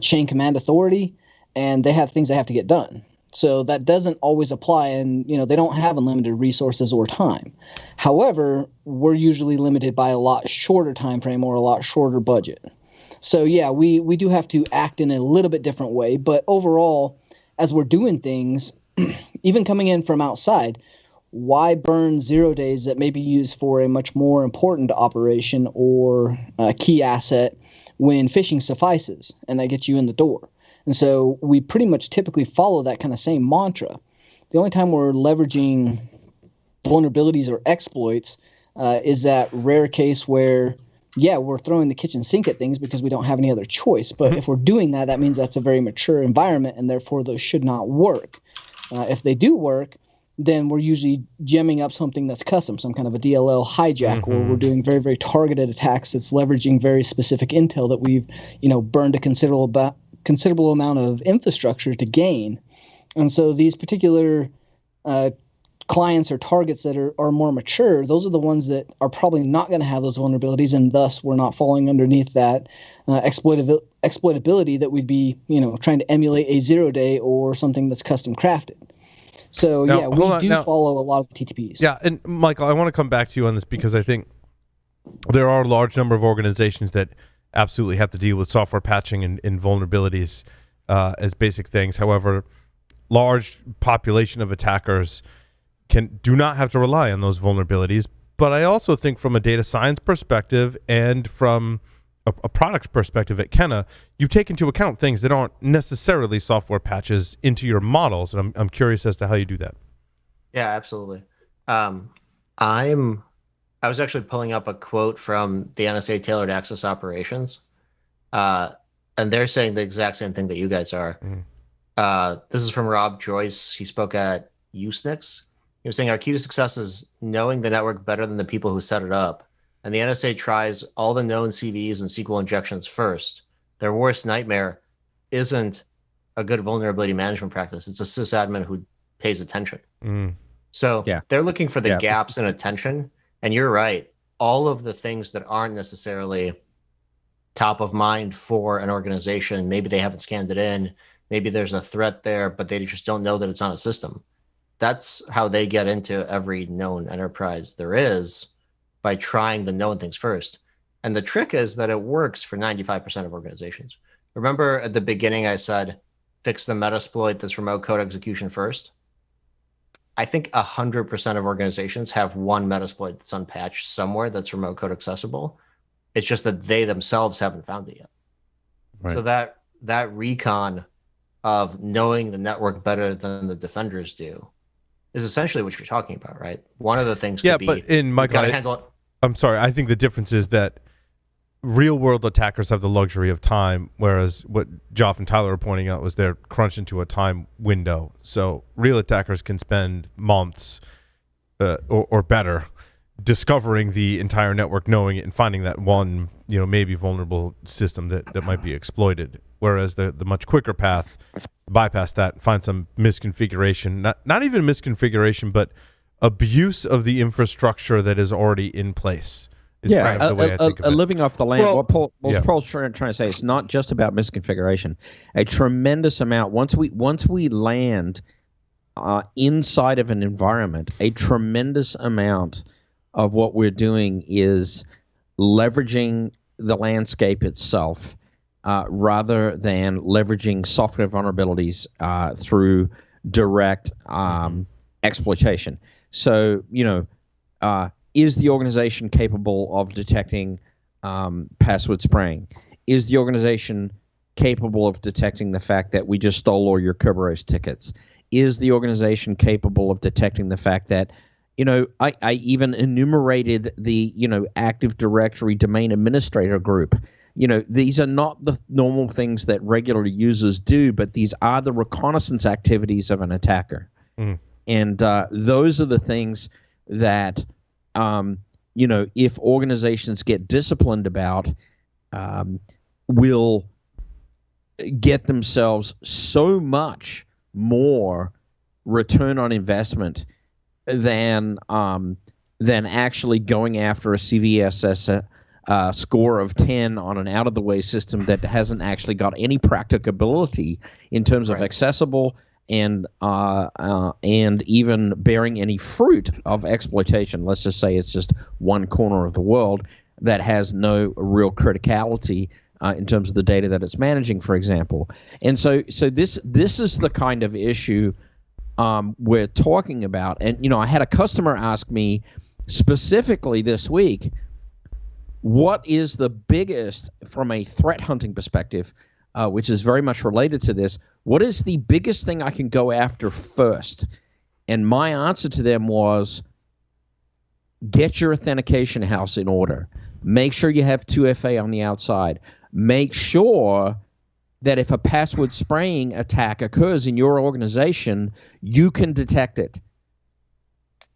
chain command authority, and they have things they have to get done. So that doesn't always apply, and they don't have unlimited resources or time. However, we're usually limited by a lot shorter time frame or a lot shorter budget. So yeah, we do have to act in a little bit different way, but overall, as we're doing things, even coming in from outside, why burn 0 days that may be used for a much more important operation or key asset when phishing suffices and that gets you in the door? And so we pretty much typically follow that kind of same mantra. The only time we're leveraging vulnerabilities or exploits is that rare case where, we're throwing the kitchen sink at things because we don't have any other choice. But if we're doing that, that means that's a very mature environment, and therefore those should not work. If they do work, then we're usually jamming up something that's custom, some kind of a DLL hijack, where we're doing very, very targeted attacks that's leveraging very specific intel that we've, burned a considerable amount of infrastructure to gain. And so these particular clients or targets that are more mature, those are the ones that are probably not going to have those vulnerabilities, and thus we're not falling underneath that exploitability that we'd be, trying to emulate a 0 day or something that's custom crafted. So Now, yeah, hold we on, do now- follow a lot of TTPs. Yeah, and Michael, I want to come back to you on this because I think there are a large number of organizations that absolutely have to deal with software patching and vulnerabilities as basic things. However, large population of attackers do not have to rely on those vulnerabilities. But I also think from a data science perspective and from a product perspective at Kenna, you take into account things that aren't necessarily software patches into your models. And I'm curious as to how you do that. Yeah, absolutely. I was actually pulling up a quote from the NSA Tailored Access Operations, and they're saying the exact same thing that you guys are. This is from Rob Joyce. He spoke at Usenix. He was saying our key to success is knowing the network better than the people who set it up. And the NSA tries all the known CVEs and SQL injections first. Their worst nightmare isn't a good vulnerability management practice. It's a sysadmin who pays attention. So they're looking for the gaps in attention. And you're right. All of the things that aren't necessarily top of mind for an organization, maybe they haven't scanned it in, maybe there's a threat there, but they just don't know that it's on a system. That's how they get into every known enterprise there is, by trying the known things first. And the trick is that it works for 95% of organizations. Remember at the beginning I said, fix the Metasploit that's remote code execution first? I think 100% of organizations have one Metasploit that's unpatched somewhere that's remote code accessible. It's just that they themselves haven't found it yet. Right. So that recon of knowing the network better than the defenders do is essentially what you're talking about, right? One of the things could be, but in Michael, I'm sorry, I think the difference is that real world attackers have the luxury of time, whereas what Joff and Tyler are pointing out was they're crunched into a time window. So real attackers can spend months or better discovering the entire network, knowing it, and finding that one, maybe vulnerable system that might be exploited. Whereas the much quicker path, bypass that, find some misconfiguration, not even misconfiguration, but abuse of the infrastructure that is already in place. Kind of the way I think of it. Living off the land. What Paul's trying to say, it's not just about misconfiguration. A tremendous amount. Once we land inside of an environment, a tremendous amount of what we're doing is leveraging the landscape itself, rather than leveraging software vulnerabilities through direct exploitation. So, is the organization capable of detecting password spraying? Is the organization capable of detecting the fact that we just stole all your Kerberos tickets? Is the organization capable of detecting the fact that, I even enumerated the, Active Directory domain administrator group. These are not the normal things that regular users do, but these are the reconnaissance activities of an attacker. And those are the things that, if organizations get disciplined about, will get themselves so much more return on investment than actually going after a CVSS score of 10 on an out-of-the-way system that hasn't actually got any practicability in terms of accessible and even bearing any fruit of exploitation. Let's just say it's just one corner of the world that has no real criticality in terms of the data that it's managing, for example. And so this is the kind of issue we're talking about. And I had a customer ask me specifically this week, what is the biggest, from a threat hunting perspective, which is very much related to this, what is the biggest thing I can go after first? And my answer to them was, get your authentication house in order. Make sure you have 2FA on the outside. Make sure that if a password spraying attack occurs in your organization, you can detect it,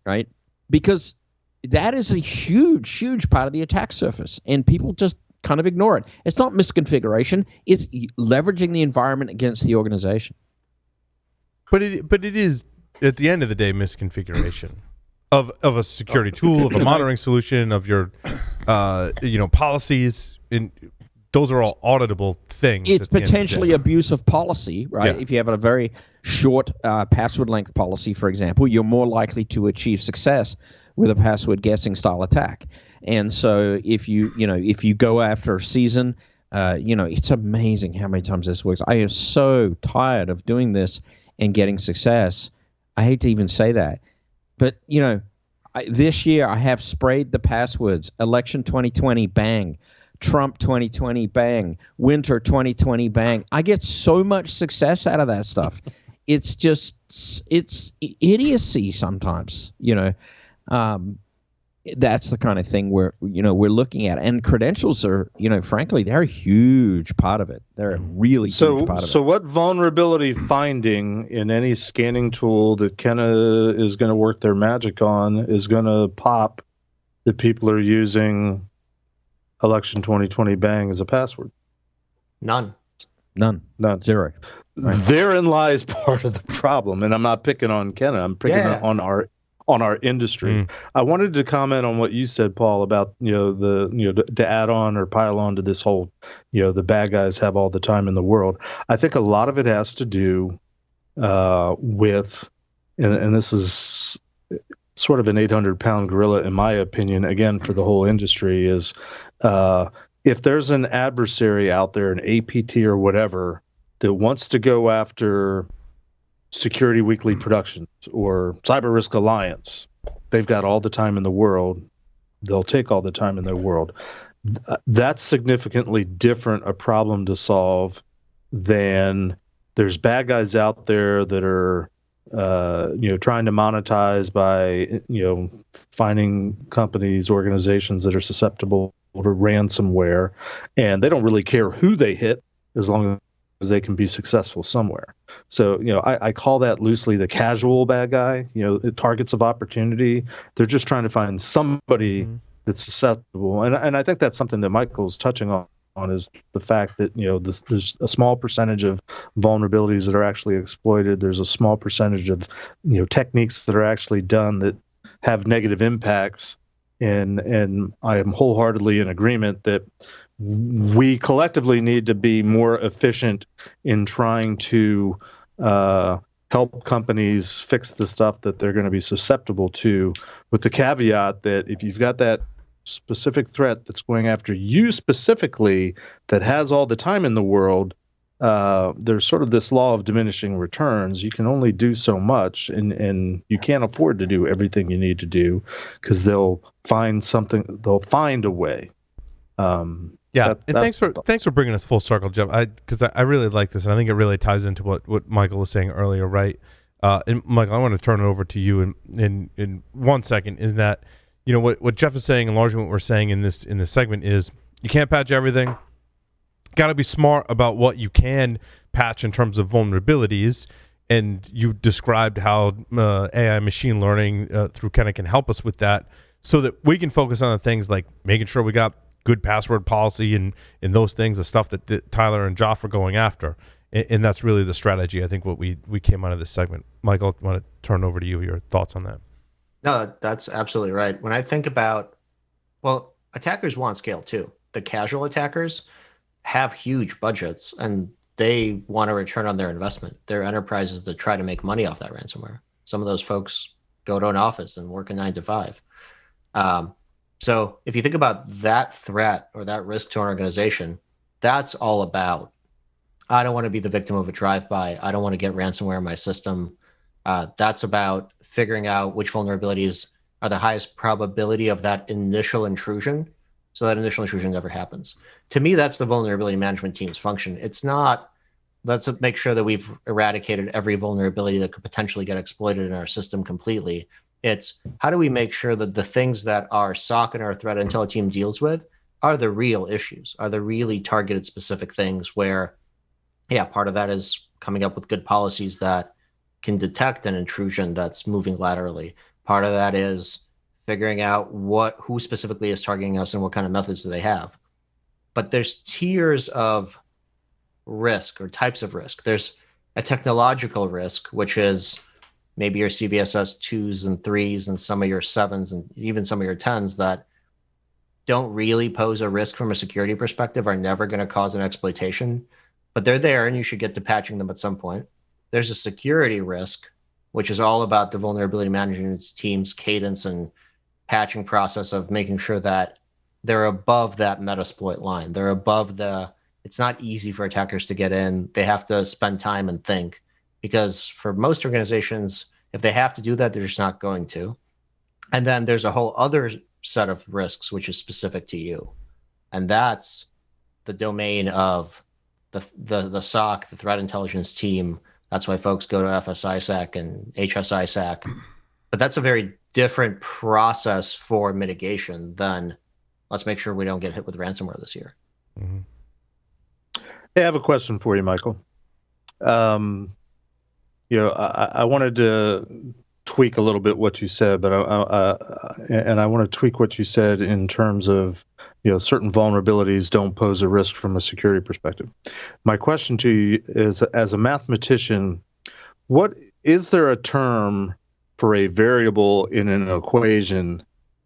right? Because that is a huge, huge part of the attack surface, and people just kind of ignore it. It's not misconfiguration. It's leveraging the environment against the organization. But it is, at the end of the day, misconfiguration of a security tool, of a monitoring solution, of your policies. those are all auditable things. It's potentially abuse of policy, right? Yeah. If you have a very short password length policy, for example, you're more likely to achieve success with a password guessing style attack. And so if you go after a season, it's amazing how many times this works. I am so tired of doing this and getting success. I hate to even say that, but this year I have sprayed the passwords. Election 2020, bang. Trump 2020, bang. Winter 2020, bang. I get so much success out of that stuff. It's idiocy sometimes, that's the kind of thing we're looking at. And credentials are, frankly, they're a huge part of it. They're a really huge part of it. So what vulnerability finding in any scanning tool that Kenna is going to work their magic on is going to pop that people are using Election 2020 bang as a password? None. Zero. Right. Therein lies part of the problem. And I'm not picking on Kenna. I'm picking on our industry. I wanted to comment on what you said, Paul, about to add on or pile on to this whole the bad guys have all the time in the world. I think a lot of it has to do with, and this is sort of an 800-pound gorilla in my opinion, again for the whole industry, is if there's an adversary out there, an APT or whatever, that wants to go after Security Weekly Productions or Cyber Risk Alliance, they've got all the time in the world. They'll take all the time in their world. That's significantly different a problem to solve than there's bad guys out there that are trying to monetize by finding companies, organizations that are susceptible to ransomware, and they don't really care who they hit as long as they can be successful somewhere. So, I call that loosely the casual bad guy, targets of opportunity. They're just trying to find somebody that's susceptible. And I think that's something that Michael's touching on is the fact that, there's a small percentage of vulnerabilities that are actually exploited. There's a small percentage of, techniques that are actually done that have negative impacts. And I am wholeheartedly in agreement that we collectively need to be more efficient in trying to help companies fix the stuff that they're going to be susceptible to, with the caveat that if you've got that specific threat that's going after you specifically that has all the time in the world, there's sort of this law of diminishing returns. You can only do so much, and you can't afford to do everything you need to do, because they'll find a way. Thanks for bringing us full circle, Jeff. Because I really like this, and I think it really ties into what Michael was saying earlier, right? And Michael, I want to turn it over to you in 1 second. Is that what Jeff is saying, and largely what we're saying in this segment is you can't patch everything. Got to be smart about what you can patch in terms of vulnerabilities. And you described how AI machine learning through Kenna can help us with that, so that we can focus on the things like making sure we got good password policy and those things, the stuff that Tyler and Joff are going after. And that's really the strategy, I think, what we came out of this segment. Michael, I want to turn over to you, your thoughts on that. No, that's absolutely right. When I think about, attackers want scale too. The casual attackers have huge budgets, and they want to return on their investment. They're enterprises that try to make money off that ransomware. Some of those folks go to an office and work a 9 to 5. So if you think about that threat or that risk to an organization, that's all about, I don't want to be the victim of a drive-by. I don't want to get ransomware in my system. That's about figuring out which vulnerabilities are the highest probability of that initial intrusion, so that initial intrusion never happens. To me, that's the vulnerability management team's function. It's not, let's make sure that we've eradicated every vulnerability that could potentially get exploited in our system completely. It's how do we make sure that the things that our SOC and our threat intel team deals with are the real issues, are the really targeted specific things where, part of that is coming up with good policies that can detect an intrusion that's moving laterally. Part of that is figuring out who specifically is targeting us and what kind of methods do they have. But there's tiers of risk or types of risk. There's a technological risk, which is maybe your CVSS 2s and 3s and some of your 7s and even some of your 10s that don't really pose a risk from a security perspective are never going to cause an exploitation, but they're there and you should get to patching them at some point. There's a security risk, which is all about the vulnerability management team's cadence and patching process of making sure that they're above that Metasploit line. They're above it's not easy for attackers to get in. They have to spend time and think, because for most organizations, if they have to do that, they're just not going to. And then there's a whole other set of risks, which is specific to you. And that's the domain of the SOC, the threat intelligence team. That's why folks go to FSISAC and HSISAC. But that's a very different process for mitigation than let's make sure we don't get hit with ransomware this year. Mm-hmm. Hey, I have a question for you, Michael. I wanted to tweak a little bit what you said, but I want to tweak what you said in terms of, certain vulnerabilities don't pose a risk from a security perspective. My question to you is, as a mathematician, is there a term for a variable in an equation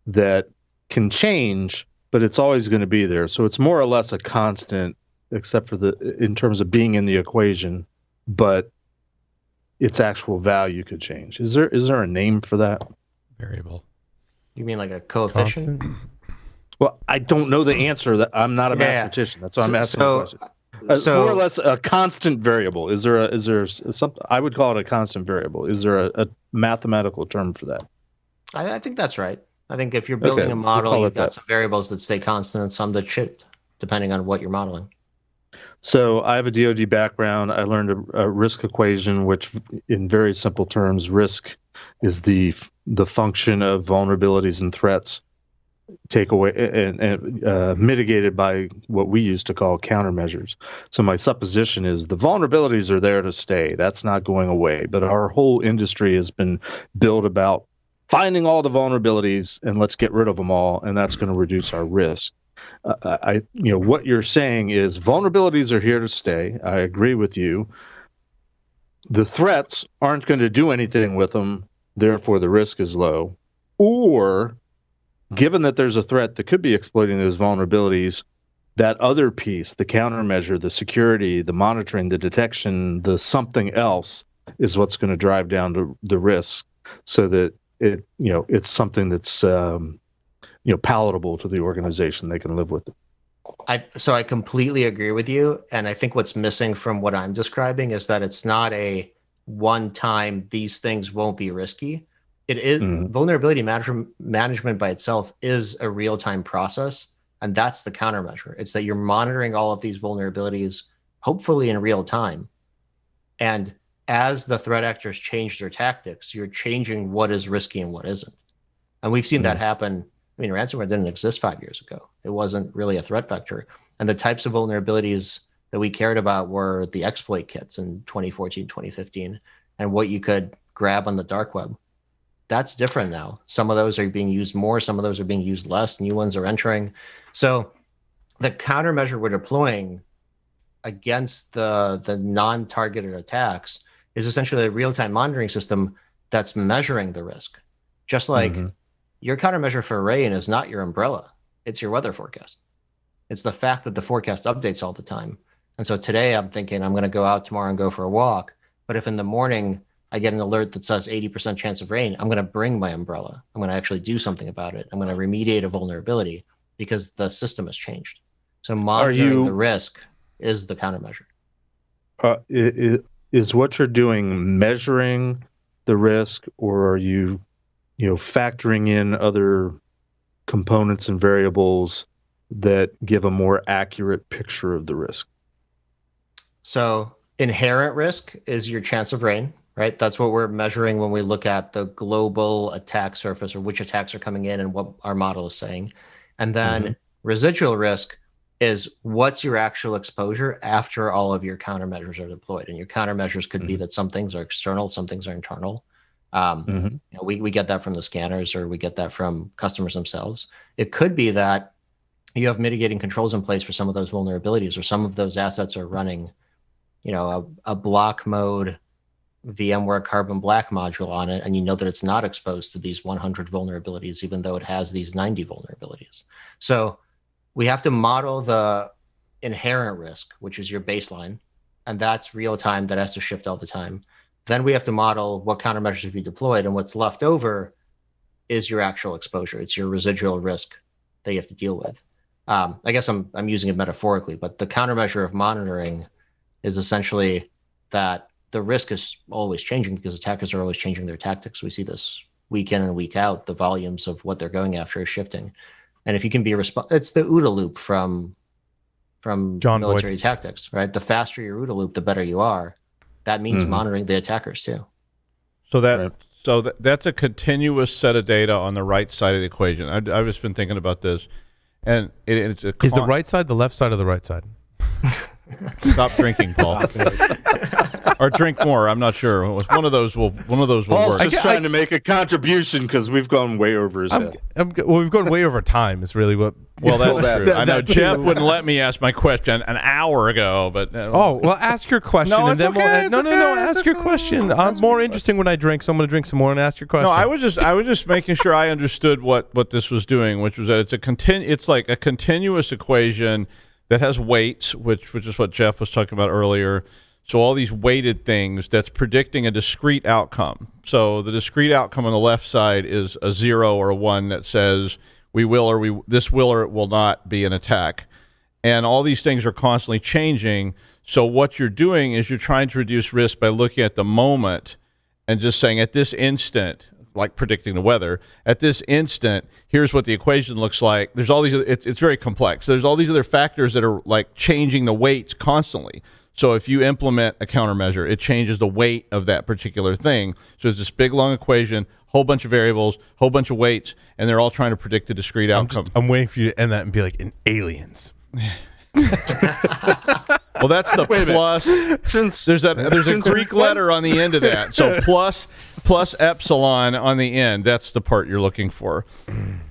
that can change, but it's always going to be there? So it's more or less a constant, except for in terms of being in the equation, but its actual value could change. Is there a name for that? Variable. You mean like a coefficient? Constant? Well, I don't know the answer. That I'm not a mathematician. That's why I'm asking the question. More or less a constant variable. Is there something? I would call it a constant variable. Is there a mathematical term for that? I think that's right. I think if you're building a model, you've got some variables that stay constant and some that shift, depending on what you're modeling. So I have a DoD background. I learned a risk equation, which in very simple terms, risk is the function of vulnerabilities and threats take away and mitigated by what we used to call countermeasures. So my supposition is the vulnerabilities are there to stay. That's not going away. But our whole industry has been built about finding all the vulnerabilities and let's get rid of them all, and that's going to reduce our risk. What you're saying is vulnerabilities are here to stay. I agree with you. The threats aren't going to do anything with them, therefore the risk is low. Or, given that there's a threat that could be exploiting those vulnerabilities, that other piece, the countermeasure, the security, the monitoring, the detection, the something else, is what's going to drive down the risk, so that it's something that's palatable to the organization. They can live with it. So I completely agree with you. And I think what's missing from what I'm describing is that it's not a one-time, these things won't be risky. It is vulnerability management by itself is a real-time process. And that's the countermeasure. It's that you're monitoring all of these vulnerabilities, hopefully in real time. And as the threat actors change their tactics, you're changing what is risky and what isn't. And we've seen that happen. I mean, ransomware didn't exist 5 years ago. It wasn't really a threat vector. And the types of vulnerabilities that we cared about were the exploit kits in 2014, 2015, and what you could grab on the dark web. That's different now. Some of those are being used more. Some of those are being used less. New ones are entering. So the countermeasure we're deploying against the non-targeted attacks is essentially a real-time monitoring system that's measuring the risk. Just like your countermeasure for rain is not your umbrella. It's your weather forecast. It's the fact that the forecast updates all the time. And so today I'm thinking I'm going to go out tomorrow and go for a walk. But if in the morning I get an alert that says 80% chance of rain, I'm going to bring my umbrella. I'm going to actually do something about it. I'm going to remediate a vulnerability because the system has changed. So monitoring the risk is the countermeasure. Is what you're doing measuring the risk, or are you factoring in other components and variables that give a more accurate picture of the risk? So inherent risk is your chance of rain, right? That's what we're measuring when we look at the global attack surface, or which attacks are coming in and what our model is saying. And then residual risk is what's your actual exposure after all of your countermeasures are deployed. And your countermeasures could be that some things are external, some things are internal. We get that from the scanners, or we get that from customers themselves. It could be that you have mitigating controls in place for some of those vulnerabilities, or some of those assets are running, a block mode VMware Carbon Black module on it, and you know that it's not exposed to these 100 vulnerabilities, even though it has these 90 vulnerabilities. So we have to model the inherent risk, which is your baseline, and that's real time. That has to shift all the time. Then we have to model what countermeasures have you deployed, and what's left over is your actual exposure. It's your residual risk that you have to deal with. I guess I'm using it metaphorically, but the countermeasure of monitoring is essentially that the risk is always changing because attackers are always changing their tactics. We see this week in and week out. The volumes of what they're going after is shifting. And if you can be it's the OODA loop from John military Boyd. tactics, right? The faster your OODA loop, the better you are. That means monitoring the attackers too. So that's a continuous set of data on the right side of the equation. I've just been thinking about this, and is the right side the left side or the right side? Stop drinking, Paul, or drink more. I'm not sure. One of those will Paul's work. just trying to make a contribution because we've gone way over his head. Well, we've gone way over time. Is really what. Well, that's true. I know Jeff wouldn't let me ask my question an hour ago, but well, ask your question, No, and then okay, we'll. No. Ask your question. I'm more interesting when I drink, so I'm going to drink some more and ask your question. No, I was just making sure I understood what this was doing, which was that it's like a continuous equation that has weights, which is what Jeff was talking about earlier. So all these weighted things that's predicting a discrete outcome. So the discrete outcome on the left side is a 0 or a 1 that says this will or it will not be an attack. And all these things are constantly changing. So what you're doing is you're trying to reduce risk by looking at the moment and just saying at this instant, like predicting the weather, at this instant, here's what the equation looks like. There's all these, it's very complex. There's all these other factors that are like changing the weights constantly. So if you implement a countermeasure, it changes the weight of that particular thing. So it's this big, long equation, whole bunch of variables, whole bunch of weights, and they're all trying to predict a discrete outcome. I'm waiting for you to end that and be like, in aliens. Well, that's the plus. There's a Greek letter on the end of that. So plus epsilon on the end. That's the part you're looking for.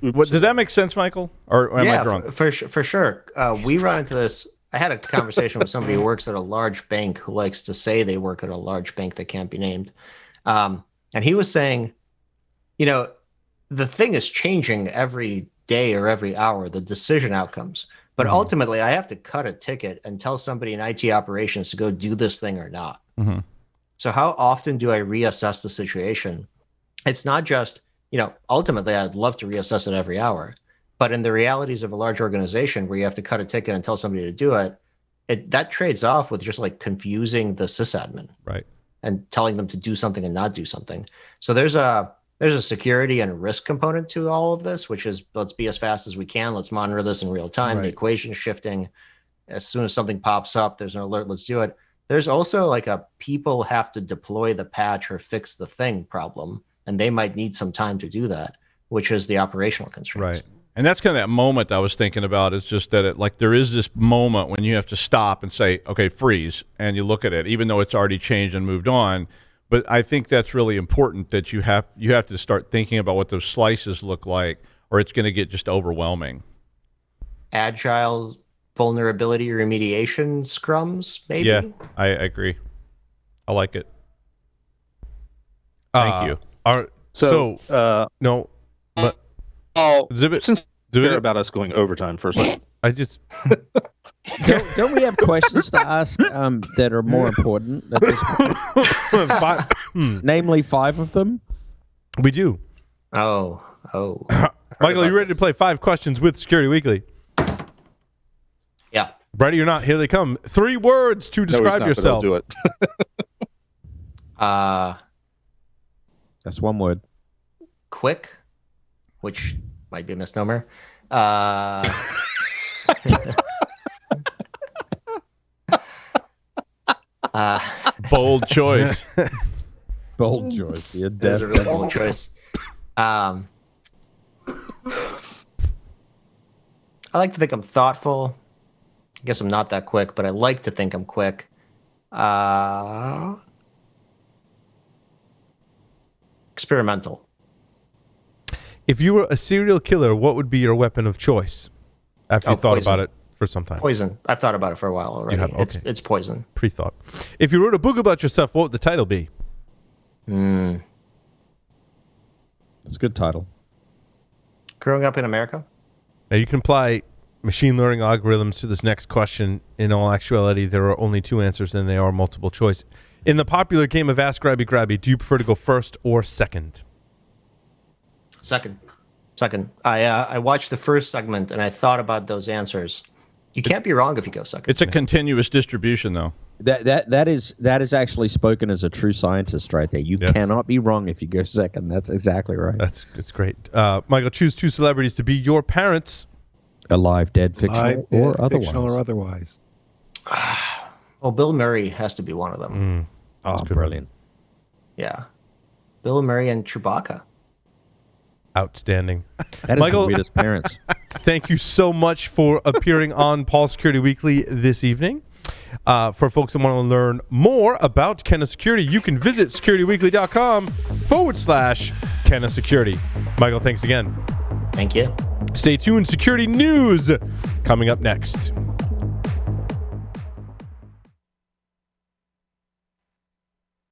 Does that make sense, Michael? Or am I drunk? For sure. We run into this. I had a conversation with somebody who works at a large bank who likes to say they work at a large bank that can't be named. And he was saying, the thing is changing every day or every hour, the decision outcomes. But ultimately, I have to cut a ticket and tell somebody in IT operations to go do this thing or not. Mm-hmm. So how often do I reassess the situation? It's not just, ultimately, I'd love to reassess it every hour. But in the realities of a large organization where you have to cut a ticket and tell somebody to do it, that trades off with just like confusing the sysadmin, right, and telling them to do something and not do something. So there's a security and risk component to all of this, which is let's be as fast as we can. Let's monitor this in real time. Right. The equation is shifting. As soon as something pops up, there's an alert. Let's do it. There's also like people have to deploy the patch or fix the thing problem, and they might need some time to do that, which is the operational constraints. Right. And that's kind of that moment I was thinking about. It's just that there is this moment when you have to stop and say, okay, freeze, and you look at it, even though it's already changed and moved on. But I think that's really important that you have to start thinking about what those slices look like, or it's going to get just overwhelming. Agile vulnerability remediation scrums, maybe? Yeah, I agree. I like it. Thank you. No, but since you're about us going overtime first, I just don't we have questions to ask that are more important at this point? Namely 5 of them. We do. Oh. Michael, you ready to play 5 questions with Security Weekly? Yeah. Ready or not, here they come. 3 words to describe yourself. Do it. That's 1 word. Quick, which might be a misnomer. Bold choice. Bold choice. Yeah, that's a really bold choice. I like to think I'm thoughtful. I guess I'm not that quick, but I like to think I'm quick. Experimental. If you were a serial killer, what would be your weapon of choice? After you thought about it for some time. Poison. I've thought about it for a while already. You have? Okay. It's poison. Pre-thought. If you wrote a book about yourself, what would the title be? Hmm. It's a good title. Growing up in America? Now you can apply machine learning algorithms to this next question. In all actuality, there are only two answers, and they are multiple choice. In the popular game of Ask Grabby Grabby, do you prefer to go first or second? Second. I watched the first segment and I thought about those answers. You can't be wrong if you go second. It's a continuous distribution, though. That is actually spoken as a true scientist right there. You Yes. cannot be wrong if you go second. That's exactly right. It's great. Michael, choose two celebrities to be your parents. Alive, dead, fictional, or otherwise. Fictional or otherwise. Well, Bill Murray has to be one of them. Oh, good brilliant. Yeah. Bill Murray and Chewbacca. Outstanding. That is Michael- the weirdest parents. Thank you so much for appearing on Paul Security Weekly this evening. For folks that want to learn more about Kenna Security, you can visit securityweekly.com/Kenna Security. Michael, thanks again. Thank you. Stay tuned. Security news coming up next.